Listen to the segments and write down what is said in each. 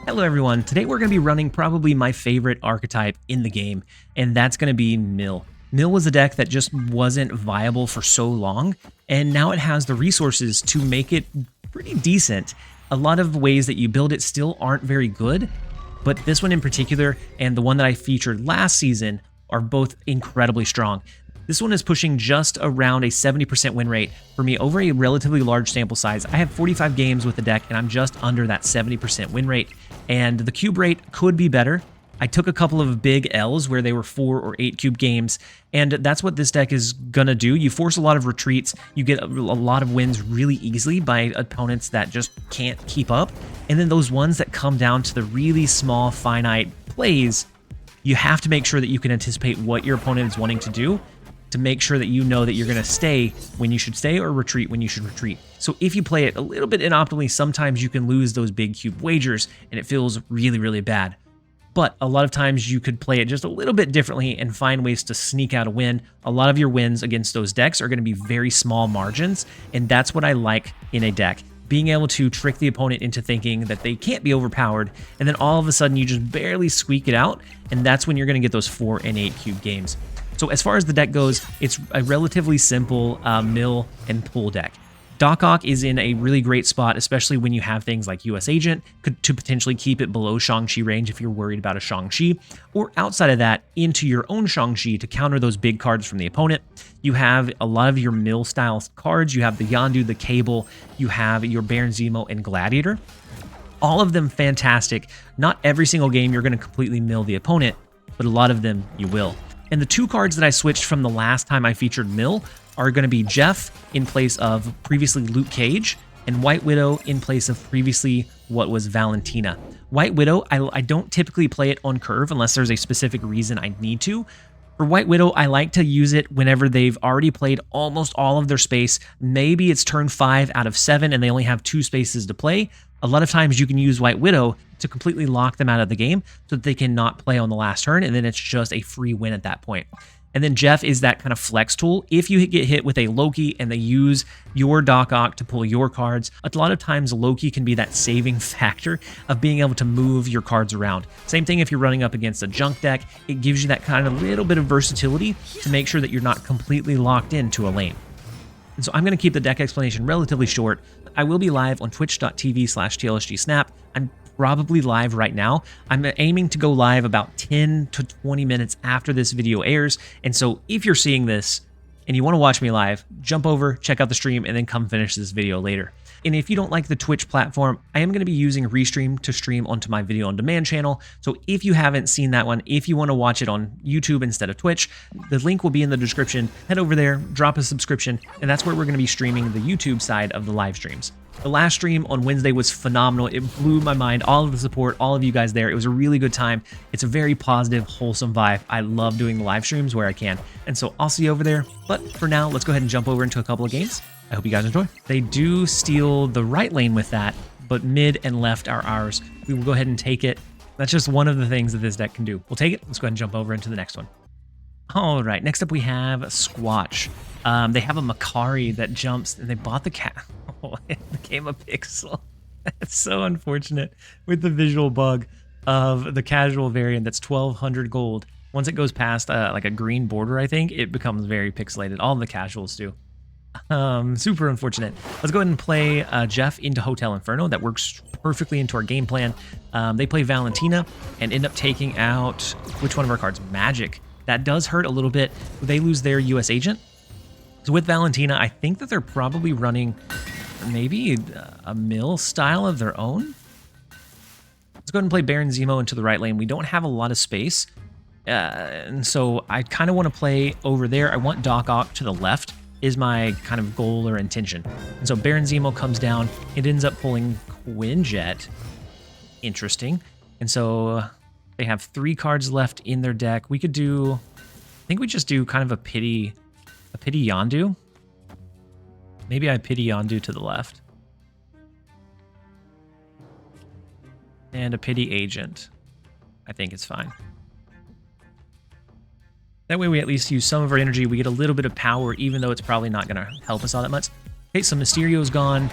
Hello everyone, today we're going to be running probably my favorite archetype in the game, and that's going to be Mill. Mill was a deck that just wasn't viable for so long, and now it has the resources to make it pretty decent. A lot of ways that you build it still aren't very good, but this one in particular and the one that I featured last season are both incredibly strong. This one is pushing just around a 70% win rate for me over a relatively large sample size. I have 45 games with the deck and I'm just under that 70% win rate, and the cube rate could be better. I took a couple of big L's where they were 4 or 8 cube games, and that's what this deck is gonna do. You force a lot of retreats, you get a lot of wins really easily by opponents that just can't keep up, and then those ones that come down to the really small finite plays, you have to make sure that you can anticipate what your opponent is wanting to do to make sure that you know that you're going to stay when you should stay or retreat when you should retreat. So if you play it a little bit inoptimally, sometimes you can lose those big cube wagers and it feels really, really bad. But a lot of times you could play it just a little bit differently and find ways to sneak out a win. A lot of your wins against those decks are going to be very small margins, and that's what I like in a deck. Being able to trick the opponent into thinking that they can't be overpowered, and then all of a sudden you just barely squeak it out, and that's when you're going to get those 4 and 8 cube games. So as far as the deck goes, it's a relatively simple mill and pull deck. Doc Ock is in a really great spot, especially when you have things like US Agent to potentially keep it below Shang-Chi range if you're worried about a Shang-Chi, or outside of that into your own Shang-Chi to counter those big cards from the opponent. You have a lot of your mill style cards. You have the Yondu, the Cable, you have your Baron Zemo and Gladiator. All of them fantastic. Not every single game you're going to completely mill the opponent, but a lot of them you will. And the 2 cards that I switched from the last time I featured Mill are going to be Jeff in place of previously Luke Cage, and White Widow in place of previously what was Valentina. White Widow, I don't typically play it on curve unless there's a specific reason I need to. For White Widow, I like to use it whenever they've already played almost all of their space. Maybe it's turn 5 out of 7 and they only have 2 spaces to play. A lot of times you can use White Widow to completely lock them out of the game so that they cannot play on the last turn, and then it's just a free win at that point. And then Jeff is that kind of flex tool. If you get hit with a Loki and they use your Doc Ock to pull your cards, a lot of times Loki can be that saving factor of being able to move your cards around. Same thing if you're running up against a junk deck. It gives you that kind of little bit of versatility to make sure that you're not completely locked into a lane. And so I'm going to keep the deck explanation relatively short. I will be live on twitch.tv/TLSG Snap. I'm probably live right now. I'm aiming to go live about 10 to 20 minutes after this video airs. And so if you're seeing this and you want to watch me live, jump over, check out the stream, and then come finish this video later. And if you don't like the Twitch platform, I am going to be using Restream to stream onto my video on demand channel. So if you haven't seen that one, if you want to watch it on YouTube instead of Twitch, the link will be in the description. Head over there, drop a subscription, and that's where we're going to be streaming the YouTube side of the live streams. The last stream on Wednesday was phenomenal. It blew my mind. All of the support, all of you guys there. It was a really good time. It's a very positive, wholesome vibe. I love doing the live streams where I can. And so I'll see you over there. But for now, let's go ahead and jump over into a couple of games. I hope you guys enjoy. They do steal the right lane with that, but mid and left are ours. We will go ahead and take it. That's just one of the things that this deck can do. We'll take it. Let's go ahead and jump over into the next one. All right, next up we have Squatch. They have a Makari that jumps, and they bought the cat. Oh, it became a pixel. That's so unfortunate with the visual bug of the casual variant that's 1,200 gold. Once it goes past like a green border, I think, it becomes very pixelated. All of the casuals do. Super unfortunate. Let's go ahead and play Jeff into Hotel Inferno. That works perfectly into our game plan. They play Valentina and end up taking out, which one of our cards? Magic. That does hurt a little bit. They lose their US Agent. So with Valentina, I think that they're probably running maybe a mill style of their own. Let's go ahead and play Baron Zemo into the right lane. We don't have a lot of space. And so I kind of want to play over there. I want Doc Ock to the left is my kind of goal or intention. And so Baron Zemo comes down. It ends up pulling Quinjet. Interesting. And so they have 3 cards left in their deck. We could do, I think we just do kind of a pity Yondu. Maybe I pity Yondu to the left. And a pity Agent. I think it's fine. That way we at least use some of our energy. We get a little bit of power, even though it's probably not going to help us all that much. Okay, so Mysterio's gone.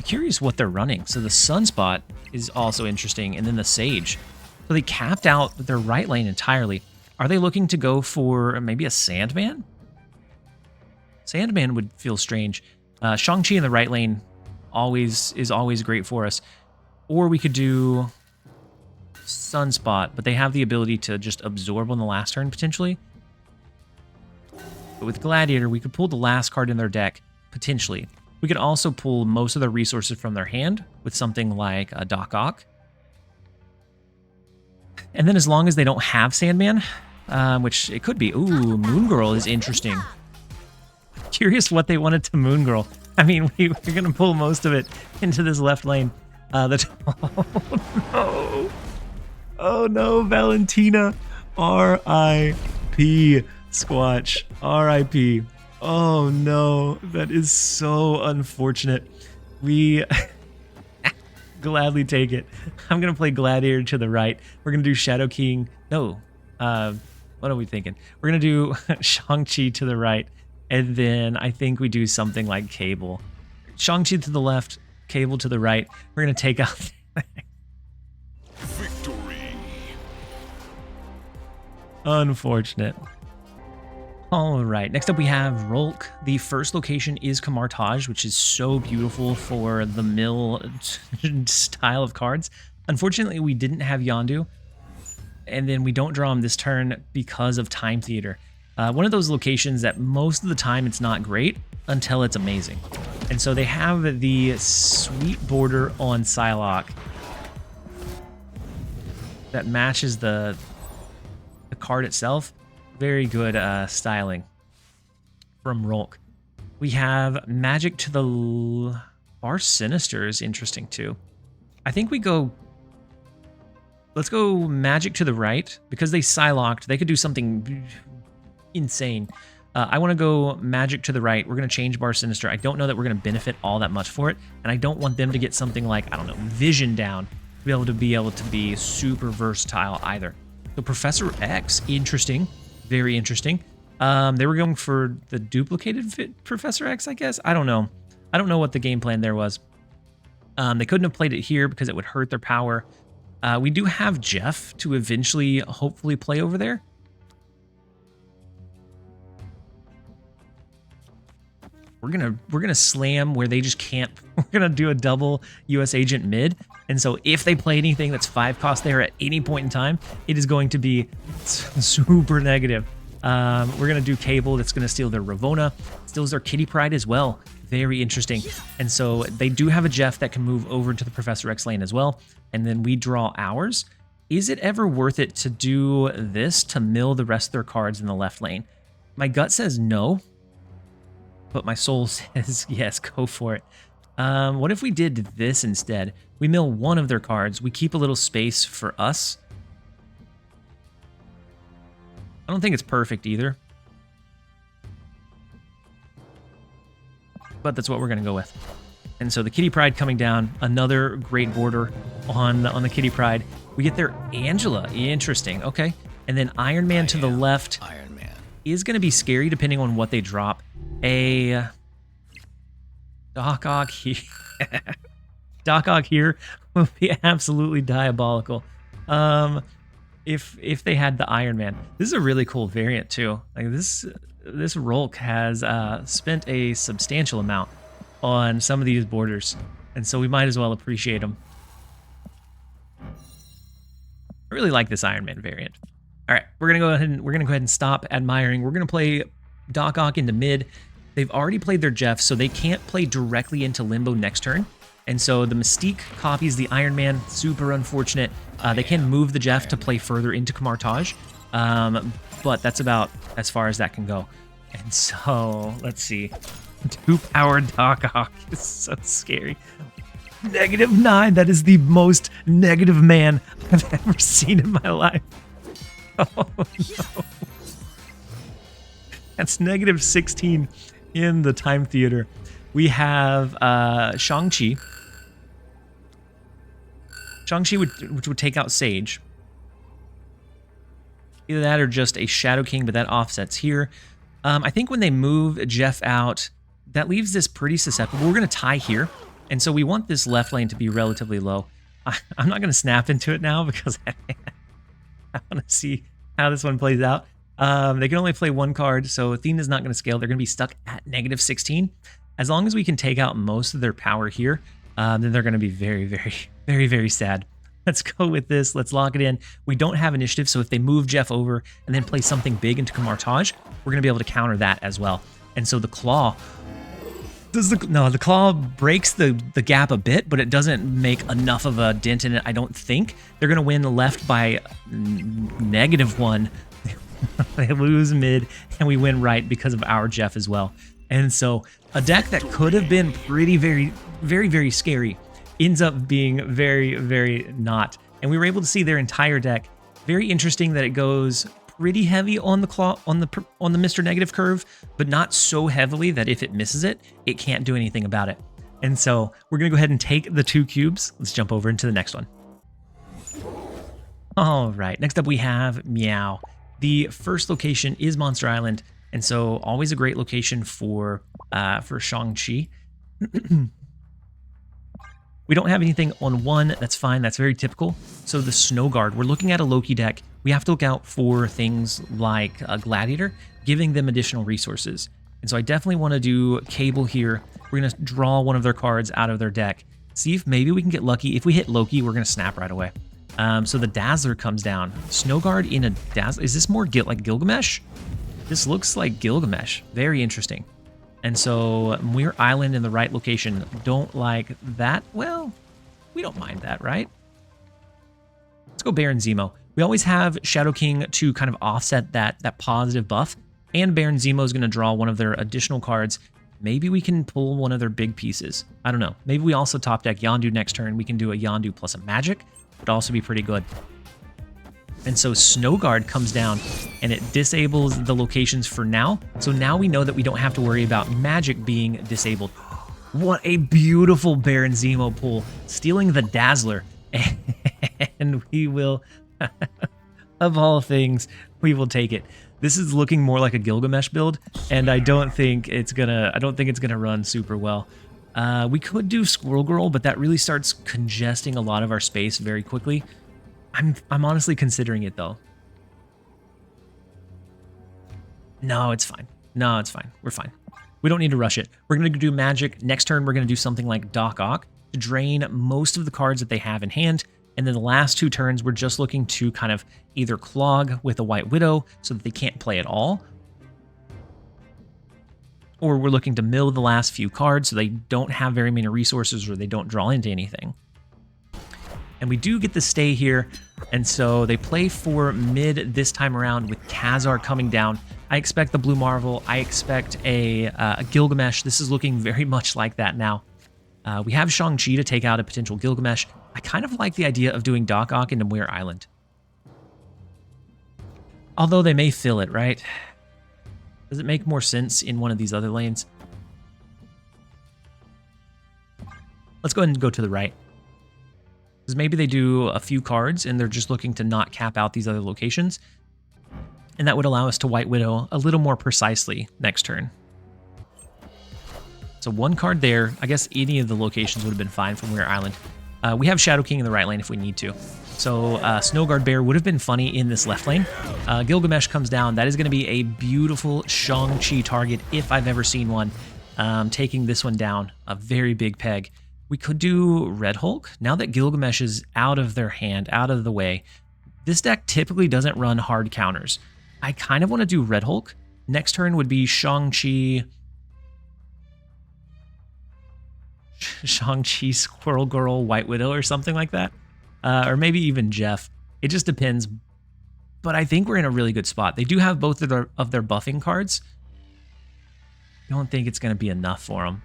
I'm curious what they're running. So the Sunspot is also interesting, and then the Sage. So they capped out their right lane entirely. Are they looking to go for maybe a Sandman? Sandman would feel strange. Shang-Chi in the right lane is always great for us. Or we could do Sunspot, but they have the ability to just absorb on the last turn, potentially. But with Gladiator, we could pull the last card in their deck, potentially. We could also pull most of their resources from their hand with something like a Doc Ock. And then as long as they don't have Sandman, which it could be. Ooh, Moon Girl is interesting. Curious what they wanted to Moon Girl. I mean, we're going to pull most of it into this left lane. Oh, no. Oh, no, Valentina. R.I.P. Squatch. R.I.P. Oh, no. That is so unfortunate. We gladly take it. I'm going to play Gladiator to the right. We're going to do Shadow King. No. What are we thinking? We're going to do Shang-Chi to the right. And then I think we do something like Cable. Shang-Chi to the left, Cable to the right. We're going to take out... Victory. Unfortunate. All right, next up we have Rolk. The first location is Kamartaj, which is so beautiful for the mill style of cards. Unfortunately, we didn't have Yondu, and then we don't draw him this turn because of Time Theater. One of those locations that most of the time it's not great until it's amazing. And so they have the sweet border on Psylocke that matches the card itself. Very good styling from Rolk. We have Magic to the... Bar Sinister is interesting too. I think we go... Let's go Magic to the right. Because they Psylocked, they could do something insane. I want to go Magic to the right. We're going to change Bar Sinister. I don't know that we're going to benefit all that much for it. And I don't want them to get something like, I don't know, Vision down. To be able to be super versatile either. So Professor X, interesting. Very interesting. They were going for the duplicated Professor X, I guess. I don't know. I don't know what the game plan there was. They couldn't have played it here because it would hurt their power. We do have Jeff to eventually, hopefully, play over there. We're gonna slam where they just can't. We're gonna do a double US agent mid, and so if they play anything that's 5 cost there at any point in time, it is going to be super negative. We're gonna do Cable. That's gonna steal their Ravona, steals their Kitty Pryde as well. Very interesting. And so they do have a Jeff that can move over to the Professor X lane as well, and then we draw ours. Is it ever worth it to do this to mill the rest of their cards in the left lane? My gut says no. But my soul says, yes, go for it. What if we did this instead? We mill one of their cards. We keep a little space for us. I don't think it's perfect either. But that's what we're going to go with. And so the Kitty Pryde coming down. Another great border on the Kitty Pryde. We get their Angela. Interesting. Okay. And then Iron Man to the left. Iron Man is going to be scary depending on what they drop. A Doc Ock here. Doc Ock here would be absolutely diabolical. If they had the Iron Man. This is a really cool variant too. Like this Rolk has spent a substantial amount on some of these borders, and so we might as well appreciate them. I really like this Iron Man variant. All right, we're gonna go ahead and stop admiring. We're gonna play Doc Ock into mid. They've already played their Jeff, so they can't play directly into Limbo next turn. And so the Mystique copies the Iron Man. Super unfortunate. They can move the Jeff to play further into Kamartaj. But that's about as far as that can go. And so, let's see. 2-power Doc Ock is so scary. -9. That is the most negative man I've ever seen in my life. Oh, no. That's -16 in the Time Theater. We have Shang-Chi. Shang-Chi which would take out Sage. Either that or just a Shadow King, but that offsets here. I think when they move Jeff out, that leaves this pretty susceptible. We're going to tie here, And so we want this left lane to be relatively low. I'm not going to snap into it now because I want to see how this one plays out. They can only play one card, so Athena's not going to scale. They're going to be stuck at -16. As long as we can take out most of their power here, then they're going to be very, very, very, very sad. Let's go with this. Let's lock it in. We don't have initiative, so if they move Jeff over and then play something big into Kamartage, we're going to be able to counter that as well. And so the Claw... the Claw breaks the gap a bit, but it doesn't make enough of a dent in it, I don't think. They're going to win left by -1. They lose mid, and we win right because of our Jeff as well. And so a deck that could have been pretty, very, very, very scary ends up being very, very not. And we were able to see their entire deck. Very interesting that it goes pretty heavy on the Claw, on the Mr. Negative curve, but not so heavily that if it misses it, it can't do anything about it. And so we're going to go ahead and take the 2 cubes. Let's jump over into the next one. All right, next up we have Meow. The first location is Monster Island, and so always a great location for Shang-Chi. We don't have anything on 1, that's fine, that's very typical. So the Snow Guard, we're looking at a Loki deck. We have to look out for things like a Gladiator, giving them additional resources. And so I definitely want to do Cable here. We're going to draw one of their cards out of their deck. See if maybe we can get lucky. If we hit Loki, we're going to snap right away. So the Dazzler comes down. Snow Guard in a Dazzler. Is this more like Gilgamesh? This looks like Gilgamesh. Very interesting. And so Muir Island in the right location. Don't like that. Well, we don't mind that, right? Let's go Baron Zemo. We always have Shadow King to kind of offset that positive buff. And Baron Zemo is going to draw one of their additional cards. Maybe we can pull one of their big pieces. I don't know. Maybe we also top deck Yondu next turn. We can do a Yondu plus a magic. Would also be pretty good. And so Snow Guard comes down and it disables the locations for now. So now we know that we don't have to worry about magic being disabled. What a beautiful Baron Zemo pull. Stealing the Dazzler. And we will, of all things, we will take it. This is looking more like a Gilgamesh build, and I don't think it's gonna run super well. We could do Squirrel Girl, but that really starts congesting a lot of our space very quickly. I'm honestly considering it though. No, it's fine. No, it's fine. We're fine. We don't need to rush it. We're gonna do magic. Next turn, we're gonna do something like Doc Ock to drain most of the cards that they have in hand. And then the last 2 turns, we're just looking to kind of either clog with a White Widow so that they can't play at all, or we're looking to mill the last few cards so they don't have very many resources or they don't draw into anything. And we do get the stay here, and so they play for mid this time around with Khazar coming down. I expect the Blue Marvel. I expect a Gilgamesh. This is looking very much like that now. We have Shang-Chi to take out a potential Gilgamesh. I kind of like the idea of doing Doc Ock into Muir Island. Although they may fill it, right? Does it make more sense in one of these other lanes? Let's go ahead and go to the right. Because maybe they do a few cards and they're just looking to not cap out these other locations. And that would allow us to White Widow a little more precisely next turn. So 1 card there. I guess any of the locations would have been fine from Muir Island. We have Shadow King in the right lane if we need to. So Snow Guard Bear would have been funny in this left lane. Gilgamesh comes down. That is going to be a beautiful Shang-Chi target if I've ever seen one. Taking this one down, a very big peg. We could do Red Hulk. Now that Gilgamesh is out of their hand, out of the way, this deck typically doesn't run hard counters. I kind of want to do Red Hulk. Next turn would be Shang-Chi, Squirrel Girl, White Widow, or something like that. Or maybe even Jeff. It just depends. But I think we're in a really good spot. They do have both of their buffing cards. I don't think it's going to be enough for them.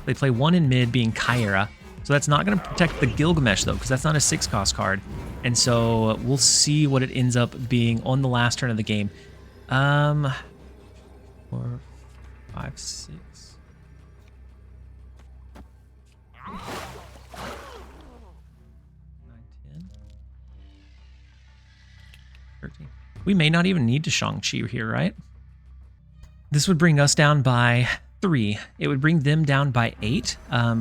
They play 1 in mid, being Kyra. So that's not going to protect the Gilgamesh, though, because that's not a 6-cost card. And so we'll see what it ends up being on the last turn of the game. 4, 5, 6. 9, 10, 13. We may not even need to Shang-Chi here, right? This would bring us down by 3. It would bring them down by 8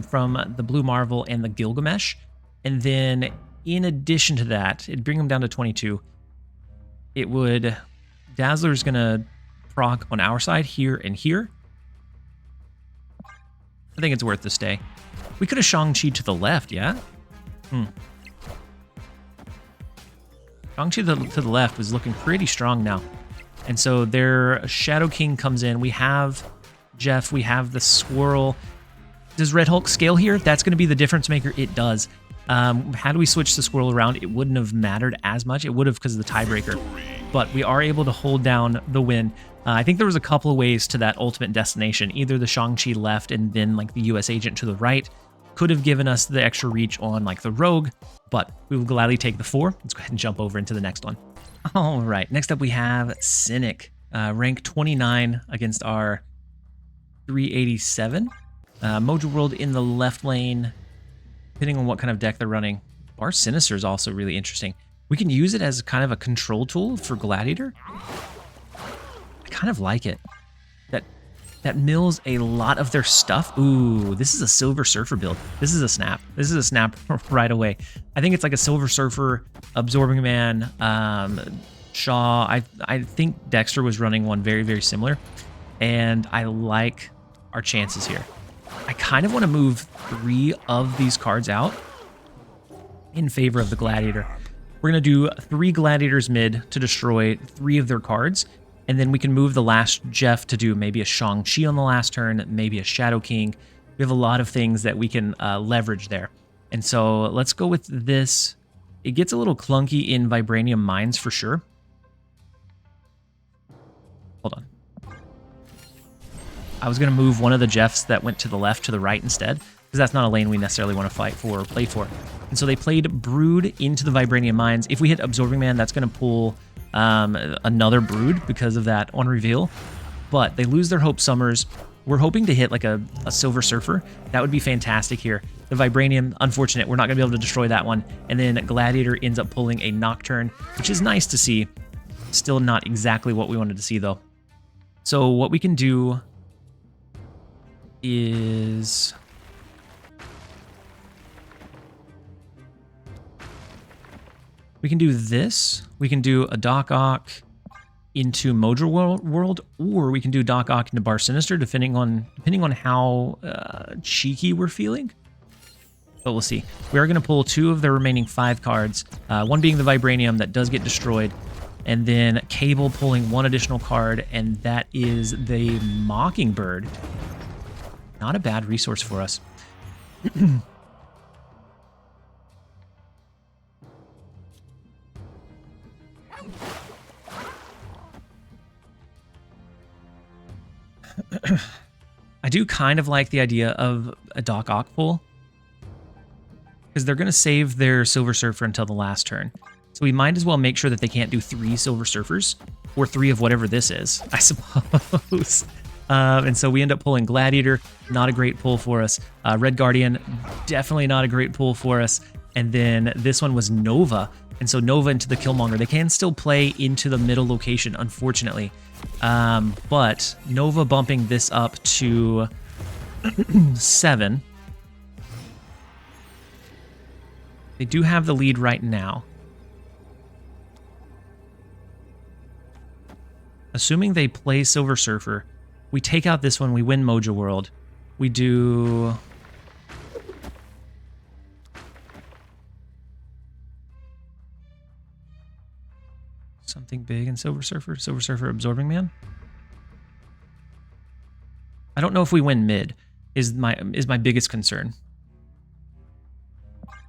from the Blue Marvel and the Gilgamesh. And then in addition to that, it'd bring them down to 22. It would... Dazzler's going to proc on our side here and here. I think it's worth the stay. We could have Shang-Chi to the left, yeah? Shang-Chi to the left was looking pretty strong now. And so their Shadow King comes in. We have Jeff. We have the Squirrel. Does Red Hulk scale here? That's going to be the difference maker. It does. Had we switched the Squirrel around, it wouldn't have mattered as much. It would have because of the tiebreaker. But we are able to hold down the win. I think there was a couple of ways to that ultimate destination. Either the Shang-Chi left and then like the US agent to the right could have given us the extra reach on like the Rogue, but we will gladly take the 4. Let's go ahead and jump over into the next one. All right, next up we have Cynic, rank 29 against our 387. Mojo World in the left lane, depending on what kind of deck they're running. Bar Sinister is also really interesting. We can use it as kind of a control tool for Gladiator. I kind of like it. That mills a lot of their stuff. Ooh, this is a Silver Surfer build. This is a snap. This is a snap right away. I think it's like a Silver Surfer, Absorbing Man, Shaw. I think Dexter was running one very, very similar. And I like our chances here. I kind of want to move 3 of these cards out in favor of the Gladiator. We're going to do 3 Gladiators mid to destroy 3 of their cards. And then we can move the last Jeff to do maybe a Shang-Chi on the last turn, maybe a Shadow King. We have a lot of things that we can leverage there. And so let's go with this. It gets a little clunky in Vibranium Mines for sure. Hold on. I was going to move one of the Jeffs that went to the left to the right instead, because that's not a lane we necessarily want to fight for or play for. And so they played Brood into the Vibranium Mines. If we hit Absorbing Man, that's going to pull another Brood because of that on reveal. But they lose their Hope Summers. We're hoping to hit like a Silver Surfer. That would be fantastic here. The Vibranium, unfortunate. We're not going to be able to destroy that one. And then Gladiator ends up pulling a Nocturne, which is nice to see. Still not exactly what we wanted to see, though. So what we can do is... we can do this. We can do a Doc Ock into Mojo World, or we can do Doc Ock into Bar Sinister, depending on how cheeky we're feeling. But we'll see. We are going to pull 2 of the remaining 5 cards, one being the Vibranium that does get destroyed, and then Cable pulling 1 additional card, and that is the Mockingbird. Not a bad resource for us. I do kind of like the idea of a Doc Ock pull, because they're going to save their Silver Surfer until the last turn. So we might as well make sure that they can't do 3 Silver Surfers, or 3 of whatever this is, I suppose. And so we end up pulling Gladiator, not a great pull for us. Red Guardian, definitely not a great pull for us. And then this one was Nova. And so Nova into the Killmonger. They can still play into the middle location, unfortunately. But Nova bumping this up to 7. They do have the lead right now. Assuming they play Silver Surfer, we take out this one, we win Mojo World. We do... something big in Silver Surfer Absorbing Man. I don't know if we win mid is my biggest concern.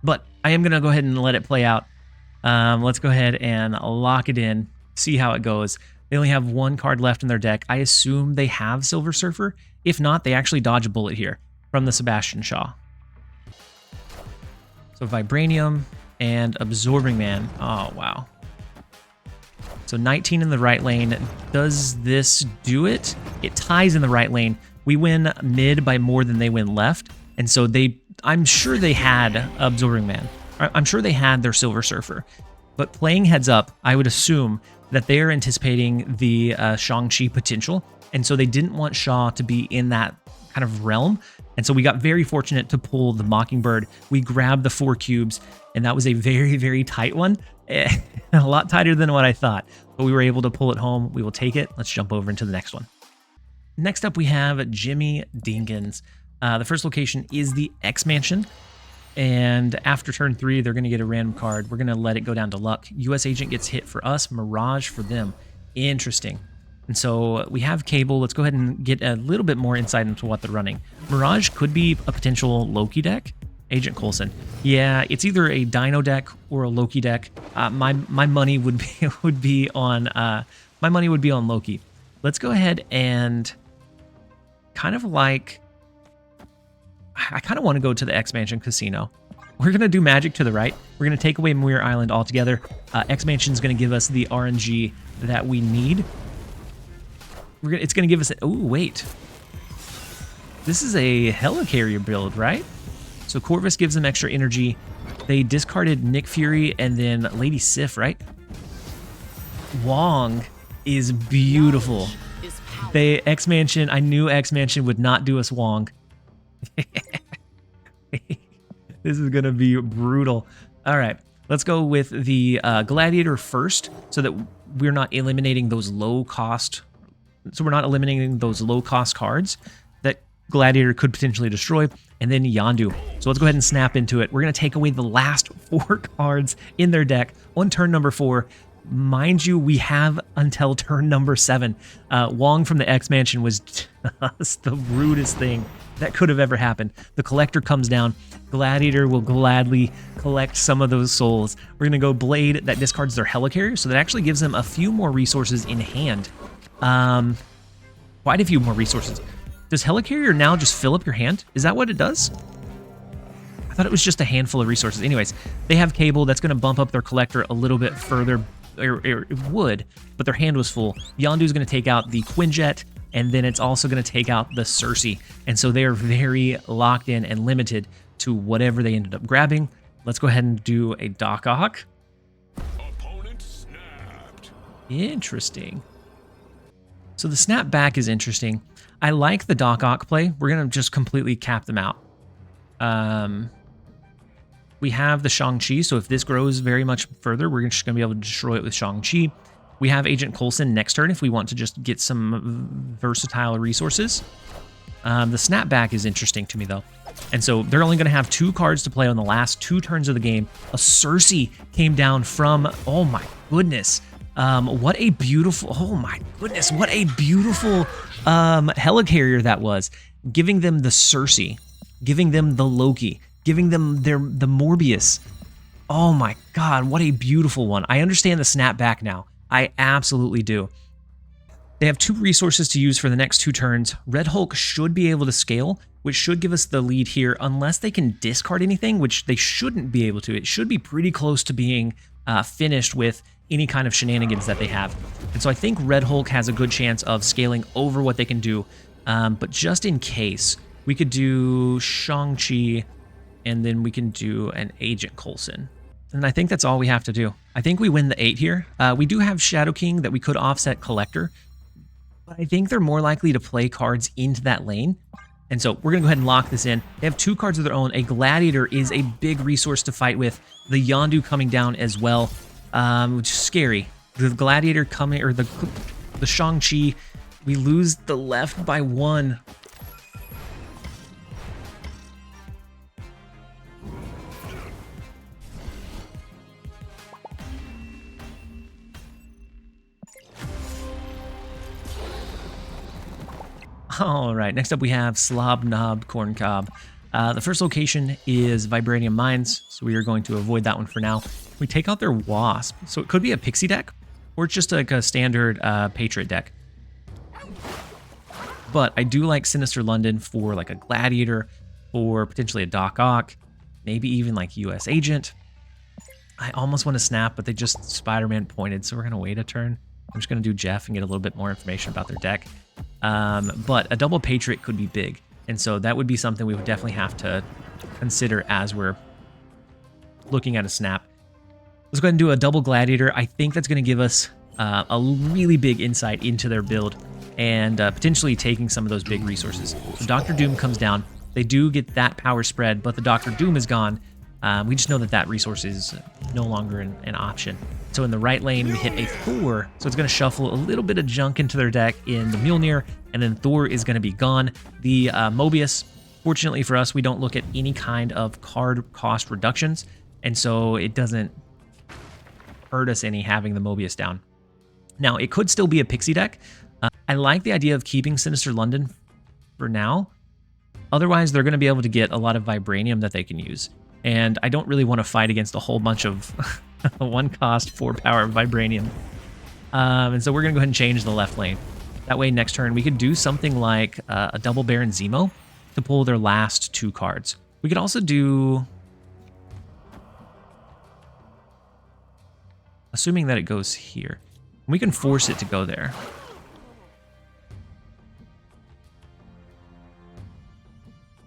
But I am going to go ahead and let it play out. Let's go ahead and lock it in, see how it goes. They only have 1 card left in their deck. I assume they have Silver Surfer. If not, they actually dodge a bullet here from the Sebastian Shaw. So Vibranium and Absorbing Man. Oh, wow. So 19 in the right lane. Does this do it? It ties in the right lane. We win mid by more than they win left. And so I'm sure they had Absorbing Man. I'm sure they had their Silver Surfer. But playing heads up, I would assume that they are anticipating the Shang-Chi potential and so they didn't want Shaw to be in that kind of realm. And so we got very fortunate to pull the Mockingbird. We grabbed the 4 cubes, and that was a very, very tight one. A lot tighter than what I thought, but we were able to pull it home. We will take it. Let's jump over into the next one. Next up, we have Jimmy Dinkins. The first location is the X Mansion. And after turn 3, they're going to get a random card. We're going to let it go down to luck. US Agent gets hit for us, Mirage for them. Interesting. And so we have Cable. Let's go ahead and get a little bit more insight into what they're running. Mirage could be a potential Loki deck. Agent Coulson. Yeah, it's either a Dino deck or a Loki deck. My money would be on Loki. Let's go ahead and kind of like, I kind of want to go to the X Mansion Casino. We're going to do Magic to the right. We're going to take away Muir Island altogether. X Mansion is going to give us the RNG that we need. It's going to give us... Oh, wait. This is a Helicarrier build, right? So Corvus gives them extra energy. They discarded Nick Fury and then Lady Sif, right? Wong is beautiful. X Mansion, I knew X Mansion would not do us Wong. This is going to be brutal. All right, let's go with the Gladiator first so that we're not eliminating those low-cost... So we're not eliminating those low-cost cards that Gladiator could potentially destroy, and then Yondu. So let's go ahead and snap into it. We're going to take away the last 4 cards in their deck on turn number 4. Mind you, we have until turn number 7. Wong from the X Mansion was just the rudest thing that could have ever happened. The Collector comes down. Gladiator will gladly collect some of those souls. We're going to go Blade. That discards their Helicarrier, so that actually gives them a few more resources in hand. Quite a few more resources. Does Helicarrier now just fill up your hand? Is that what it does? I thought it was just a handful of resources. Anyways, they have Cable. That's going to bump up their Collector a little bit further. It would, but their hand was full. Yondu's going to take out the Quinjet, and then it's also going to take out the Cersei. And so they are very locked in and limited to whatever they ended up grabbing. Let's go ahead and do a Doc Ock. Opponent snapped. Interesting. So the snap back is interesting. I like the Doc Ock play. We're going to just completely cap them out. We have the Shang-Chi, so if this grows very much further, we're just going to be able to destroy it with Shang-Chi. We have Agent Coulson next turn if we want to just get some versatile resources. The snapback is interesting to me, though. And so they're only going to have 2 cards to play on the last 2 turns of the game. A Cersei came down from... Oh, my goodness. What a beautiful... Oh, my goodness. What a beautiful Helicarrier that was. Giving them the Cersei. Giving them the Loki. Giving them the Morbius. Oh my god, what a beautiful one. I understand the snapback now. I absolutely do. They have 2 resources to use for the next 2 turns. Red Hulk should be able to scale, which should give us the lead here, unless they can discard anything, which they shouldn't be able to. It should be pretty close to being finished with any kind of shenanigans that they have. And so I think Red Hulk has a good chance of scaling over what they can do. But just in case, we could do Shang-Chi, and then we can do an Agent Coulson. And I think that's all we have to do. I think we win the 8 here. We do have Shadow King that we could offset Collector, but I think they're more likely to play cards into that lane. And so we're going to go ahead and lock this in. They have 2 cards of their own. A Gladiator is a big resource to fight with. The Yondu coming down as well, which is scary. The Gladiator coming, or the Shang-Chi, we lose the left by 1. All right, next up we have Slob Knob Corn Cob. The first location is Vibranium Mines, so we are going to avoid that one for now. We take out their Wasp, so it could be a Pixie deck, or it's just like a standard Patriot deck. But I do like Sinister London for like a Gladiator, or potentially a Doc Ock, maybe even like US Agent. I almost want to snap, but they just Spider-Man pointed, so we're going to wait a turn. I'm just going to do Jeff and get a little bit more information about their deck. But a double Patriot could be big, and so that would be something we would definitely have to consider as we're looking at a snap. Let's go ahead and do a double Gladiator. I think that's going to give us a really big insight into their build. and potentially taking some of those big resources. So Dr. Doom comes down. They do get that power spread, but the Dr. Doom is gone. We just know that that resource is no longer an option. So in the right lane, we hit a Thor, so it's going to shuffle a little bit of junk into their deck in the Mjolnir, and then Thor is going to be gone. The Mobius, fortunately for us, we don't look at any kind of card cost reductions, and so it doesn't hurt us any having the Mobius down. Now, it could still be a Pixie deck. I like the idea of keeping Sinister London for now. Otherwise, they're going to be able to get a lot of Vibranium that they can use. And I don't really want to fight against a whole bunch of 1 cost 4 power Vibranium. And so we're going to go ahead and change the left lane. That way, next turn, we could do something like a double Baron Zemo to pull their last 2 cards. We could also do... Assuming that it goes here. We can force it to go there.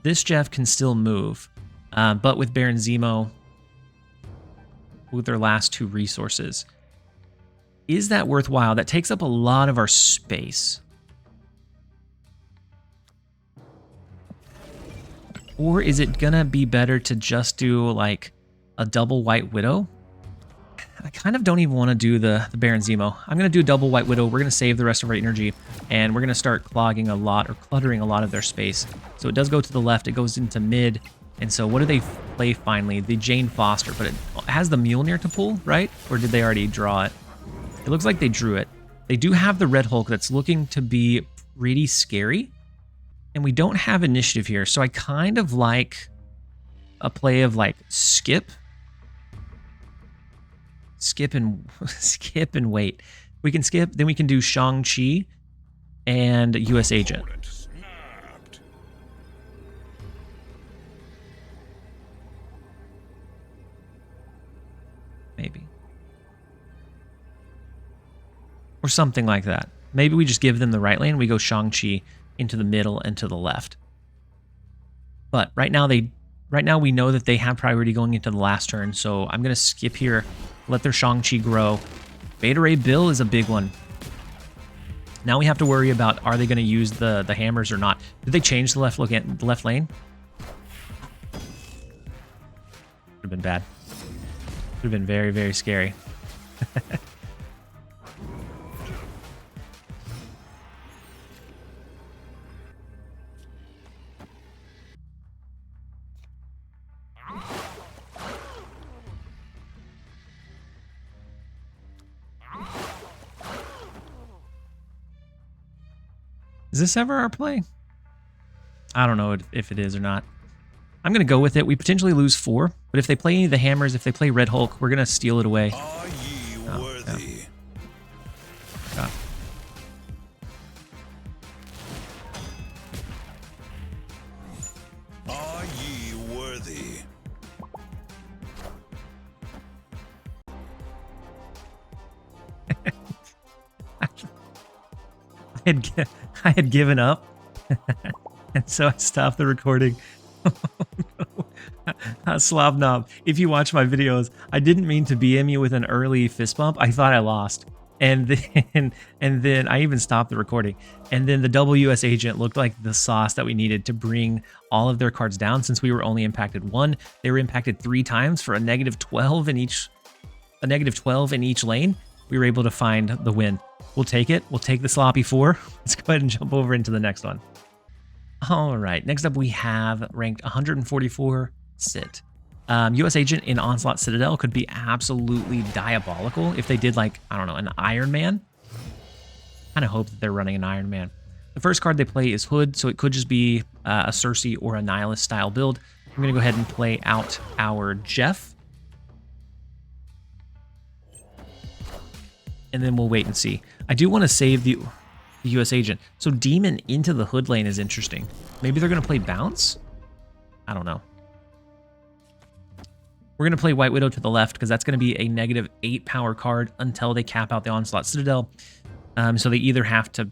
This Jeff can still move, but with Baron Zemo, with their last 2 resources, is that worthwhile? That takes up a lot of our space. Or is it gonna be better to just do like a double White Widow? I kind of don't even want to do the Baron Zemo. I'm going to do a double White Widow. We're going to save the rest of our energy, and we're going to start clogging a lot or cluttering a lot of their space. So it does go to the left. It goes into mid. And so what do they play finally? The Jane Foster, but it has the Mjolnir to pull, right? Or did they already draw it? It looks like they drew it. They do have the Red Hulk that's looking to be pretty scary. And we don't have initiative here. So I kind of like a play of like skip and wait. We can skip, then we can do Shang-Chi and US Agent. Maybe. Or something like that. Maybe we just give them the right lane, we go Shang-Chi into the middle and to the left. But right now we know that they have priority going into the last turn, so I'm going to skip here. Let their Shang-Chi grow. Beta Ray Bill is a big one. Now we have to worry about, are they going to use the hammers or not? Did they change the left lane? Would have been bad. Would have been very, very scary. Is this ever our play? I don't know if it is or not. I'm going to go with it. We potentially lose 4, but if they play any of the hammers, if they play Red Hulk, we're going to steal it away. Are ye worthy? Yeah. Are ye worthy? I had given up, and so I stopped the recording. Slobnob, if you watch my videos, I didn't mean to BM you with an early fist bump. I thought I lost, and then I even stopped the recording. And then the double US Agent looked like the sauce that we needed to bring all of their cards down. Since we were only impacted 1, they were impacted 3 times for a -12 in each, lane. We were able to find the win. We'll take it. We'll take the sloppy 4. Let's go ahead and jump over into the next one. All right. Next up, we have ranked 144 Sit. US Agent in Onslaught Citadel could be absolutely diabolical if they did, like, I don't know, an Iron Man. Kind of hope that they're running an Iron Man. The first card they play is Hood, so it could just be a Cersei or a Nihilist style build. I'm going to go ahead and play out our Jeff. And then we'll wait and see. I do want to save the US Agent. So Demon into the Hood lane is interesting. Maybe they're going to play Bounce? I don't know. We're going to play White Widow to the left because that's going to be a -8 power card until they cap out the Onslaught Citadel. So they either have to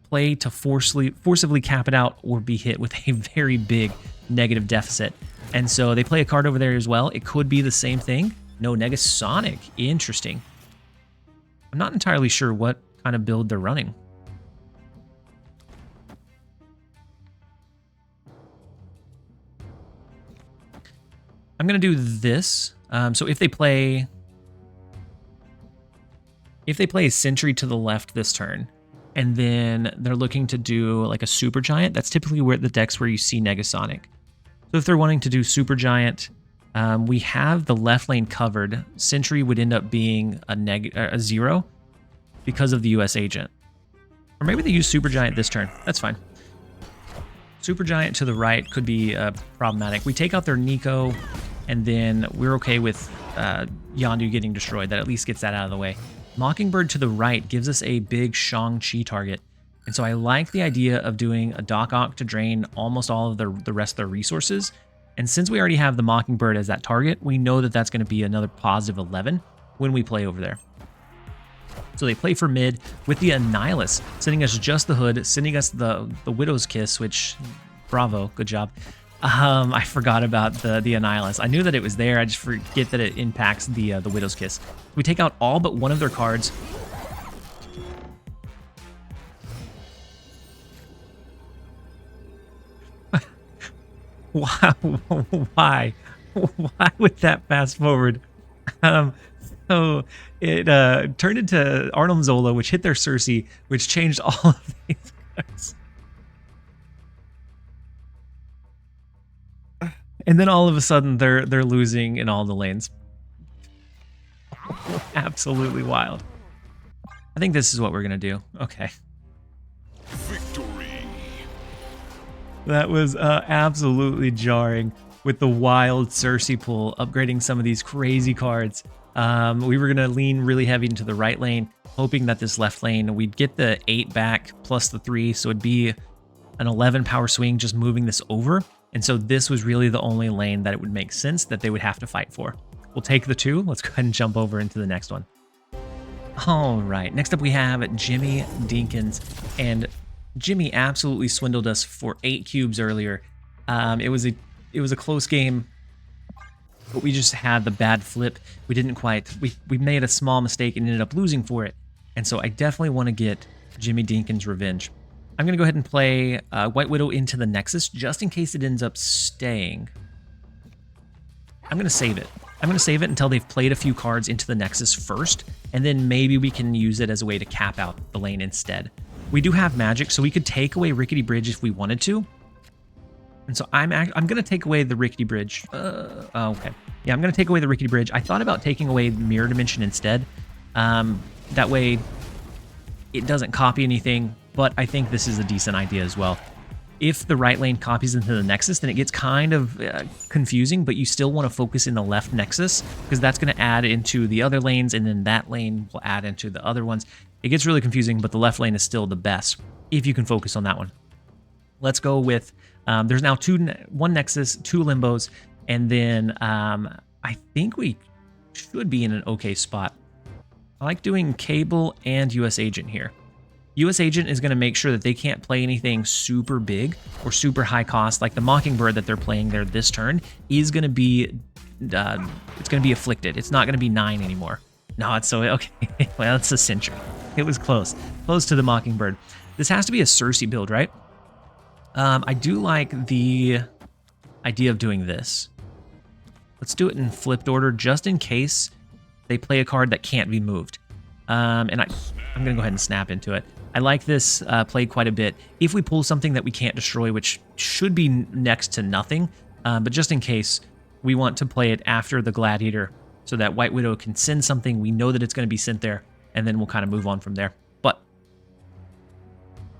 play to forcibly cap it out or be hit with a very big negative deficit. And so they play a card over there as well. It could be the same thing. No, Negasonic. Interesting. I'm not entirely sure what kind of build they're running. I'm going to do this. So if they play a Sentry to the left this turn, and then they're looking to do like a Super Giant, that's typically where the decks where you see Negasonic. So if they're wanting to do Super Giant, we have the left lane covered. Sentry would end up being a 0 because of the US Agent. Or maybe they use Super Giant this turn. That's fine. Super Giant to the right could be problematic. We take out their Nico, and then we're okay with Yondu getting destroyed. That at least gets that out of the way. Mockingbird to the right gives us a big Shang-Chi target. And so I like the idea of doing a Doc Ock to drain almost all of the rest of their resources. And since we already have the Mockingbird as that target, we know that that's going to be another positive 11 when we play over there. So they play for mid with the Annihilus, sending us just the Hood, sending us the Widow's Kiss, which, bravo, good job. I forgot about the Annihilus. I knew that it was there, I just forget that it impacts the Widow's Kiss. We take out all but one of their cards. Why? Why would that fast forward? So it turned into Arnhem Zola, which hit their Cersei, which changed all of these cards. And then all of a sudden they're losing in all the lanes. Absolutely wild. I think this is what we're gonna do. Okay. Victory. That was absolutely jarring with the wild Cersei pull, upgrading some of these crazy cards. We were going to lean really heavy into the right lane, hoping that this left lane, we'd get the 8 back plus the 3, so it'd be an 11 power swing just moving this over. And so this was really the only lane that it would make sense that they would have to fight for. We'll take the 2. Let's go ahead and jump over into the next one. All right, next up we have Jimmy Dinkins, and Jimmy absolutely swindled us for 8 cubes earlier. It was a close game, but we just had the bad flip. We didn't quite. We made a small mistake and ended up losing for it. And so I definitely want to get Jimmy Dinkins' revenge. I'm gonna go ahead and play White Widow into the Nexus just in case it ends up staying. I'm gonna save it. I'm gonna save it until they've played a few cards into the Nexus first, and then maybe we can use it as a way to cap out the lane instead. We do have magic, so we could take away Rickety Bridge if we wanted to. And so I'm going to take away the Rickety Bridge. Okay. Yeah, I'm going to take away the Rickety Bridge. I thought about taking away Mirror Dimension instead. That way it doesn't copy anything, but I think this is a decent idea as well. If the right lane copies into the Nexus, then it gets kind of confusing, but you still want to focus in the left Nexus because that's going to add into the other lanes, and then that lane will add into the other ones. It gets really confusing, but the left lane is still the best if you can focus on that one. Let's go with, there's now one Nexus, 2 Limbos, and then I think we should be in an okay spot. I like doing Cable and US Agent here. US Agent is going to make sure that they can't play anything super big or super high cost, like the Mockingbird that they're playing there this turn is going to be, it's going to be afflicted. It's not going to be 9 anymore. No, it's so, okay, well, it's a Sentry. It was close to the Mockingbird. This has to be a Cersei build, right? I do like the idea of doing this. Let's do it in flipped order just in case they play a card that can't be moved. And I'm going to go ahead and snap into it. I like this play quite a bit. If we pull something that we can't destroy, which should be next to nothing, but just in case, we want to play it after the Gladiator so that White Widow can send something. We know that it's going to be sent there, and then we'll kind of move on from there. But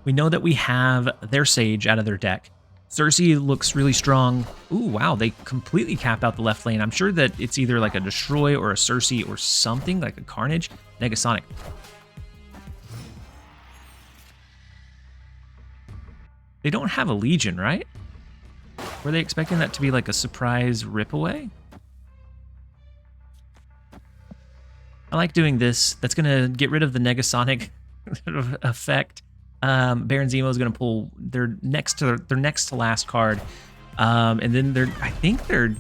we know that we have their Sage out of their deck. Cersei looks really strong. Ooh, wow, they completely cap out the left lane. I'm sure that it's either like a Destroy or a Cersei or something, like a Carnage. Negasonic. They don't have a Legion, right? Were they expecting that to be like a surprise rip away? I like doing this. That's going to get rid of the Negasonic effect. Baron Zemo is going to pull their next to last card, and then I think they're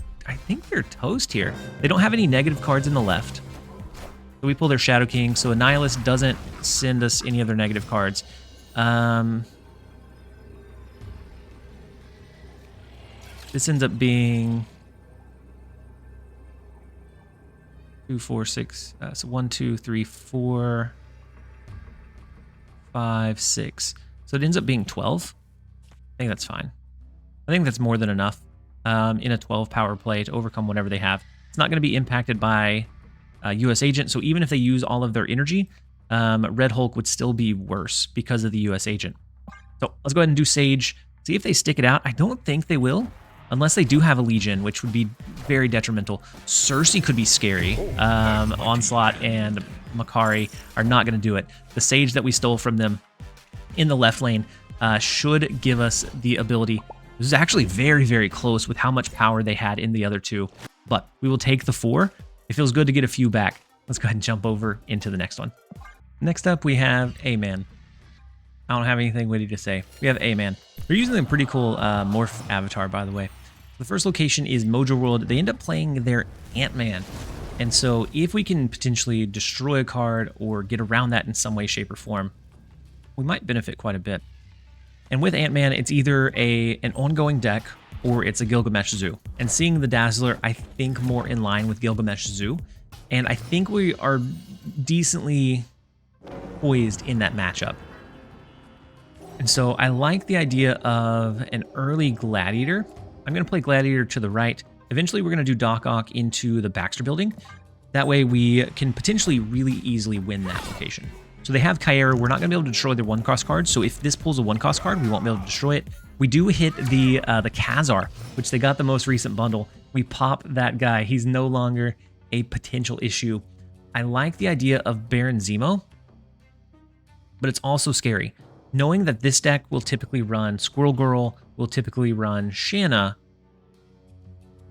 toast here. They don't have any negative cards in the left, so we pull their Shadow King. So Annihilus doesn't send us any other negative cards. This ends up being 2, 4, 6. So 1, 2, 3, 4, 5, 6. So it ends up being 12. I think that's fine. I think that's more than enough in a 12 power play to overcome whatever they have. It's not going to be impacted by US Agent, so even if they use all of their energy, Red Hulk would still be worse because of the US Agent. So let's go ahead and do Sage, see if they stick it out. I don't think they will, unless they do have a Legion, which would be very detrimental. Cersei could be scary. Onslaught and Makari are not going to do it. The Sage that we stole from them in the left lane should give us the ability. This is actually very, very close with how much power they had in the other two, but we will take the 4. It feels good to get a few back. Let's go ahead and jump over into the next one. Next up, we have A-Man. I don't have anything witty to say. We have A-Man. They're using a pretty cool morph avatar, by the way. The first location is Mojo World. They end up playing their Ant-Man. And so if we can potentially destroy a card or get around that in some way, shape, or form, we might benefit quite a bit. And with Ant-Man, it's either an ongoing deck or it's a Gilgamesh Zoo. And seeing the Dazzler, I think more in line with Gilgamesh Zoo. And I think we are decently poised in that matchup. And so I like the idea of an early Gladiator. I'm going to play Gladiator to the right. Eventually, we're going to do Doc Ock into the Baxter building. That way, we can potentially really easily win that location. So they have Kyera. We're not going to be able to destroy their 1-cost card. So if this pulls a 1-cost card, we won't be able to destroy it. We do hit the Khazar, which they got the most recent bundle. We pop that guy. He's no longer a potential issue. I like the idea of Baron Zemo, but it's also scary. Knowing that this deck will typically run Squirrel Girl, will typically run Shanna,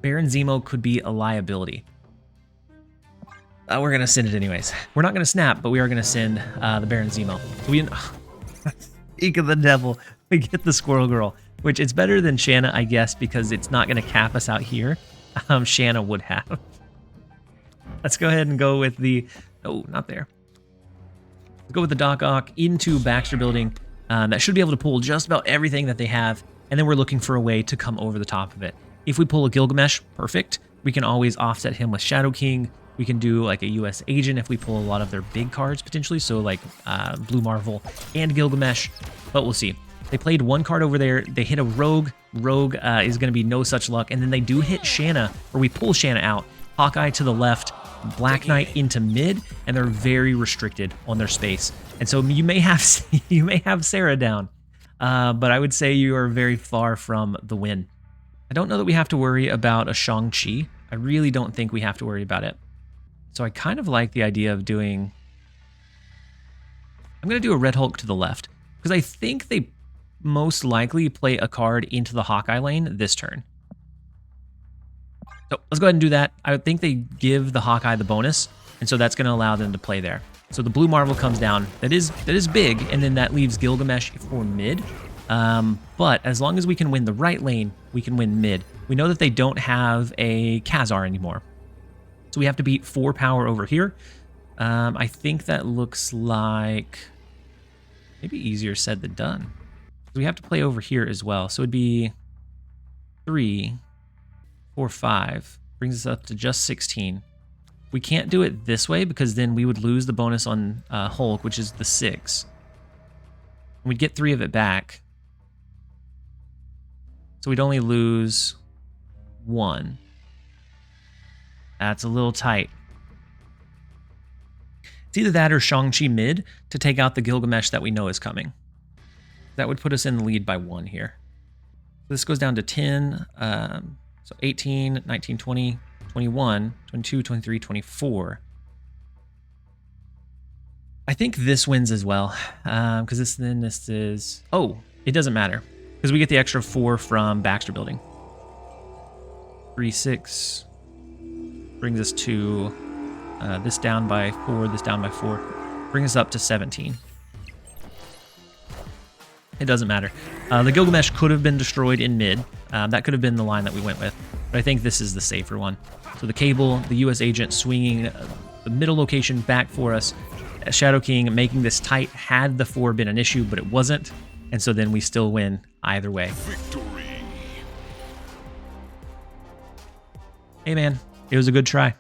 Baron Zemo could be a liability. We're going to send it anyways. We're not going to snap, but we are going to send the Baron Zemo. So we, speak of the devil, we get the Squirrel Girl, which it's better than Shanna, I guess, because it's not going to cap us out here. Shanna would have. Let's go ahead and go with the... Oh, not there. Let's go with the Doc Ock into Baxter building. That should be able to pull just about everything that they have, and then we're looking for a way to come over the top of it. If we pull a Gilgamesh, perfect. We can always offset him with Shadow King. We can do like a US Agent if we pull a lot of their big cards potentially, so like Blue Marvel and Gilgamesh, but we'll see. They played 1 card over there. They hit a Rogue. Rogue is going to be no such luck, and then they do hit Shanna, or we pull Shanna out. Hawkeye to the left, Black Knight into mid, and they're very restricted on their space. And so you may have Sarah down, but I would say you are very far from the win. I don't know that we have to worry about a Shang-Chi. I really don't think we have to worry about it. So I kind of like the idea of doing... I'm going to do a Red Hulk to the left, because I think they most likely play a card into the Hawkeye lane this turn. So let's go ahead and do that. I would think they give the Hawkeye the bonus, and so that's going to allow them to play there. So the Blue Marvel comes down. That is big, and then that leaves Gilgamesh for mid. But as long as we can win the right lane, we can win mid. We know that they don't have a Khazar anymore. So we have to beat 4 power over here. I think that looks like maybe easier said than done. We have to play over here as well. So it'd be 3, 4, 5. Brings us up to just 16. We can't do it this way because then we would lose the bonus on Hulk, which is the 6. We'd get 3 of it back. So we'd only lose 1. That's a little tight. It's either that or Shang-Chi mid to take out the Gilgamesh that we know is coming. That would put us in the lead by 1 here. This goes down to 10. So 18, 19, 20, 21, 22, 23, 24. I think this wins as well. Because this is... Oh, it doesn't matter. Because we get the extra 4 from Baxter building. 3, 6. Brings us to this down by 4, this down by 4. Brings us up to 17. It doesn't matter. The Gilgamesh could have been destroyed in mid. That could have been the line that we went with. But I think this is the safer one. So the Cable, the US Agent swinging the middle location back for us. Shadow King making this tight had the 4 been an issue, but it wasn't. And so then we still win either way. Victory. Hey man, it was a good try.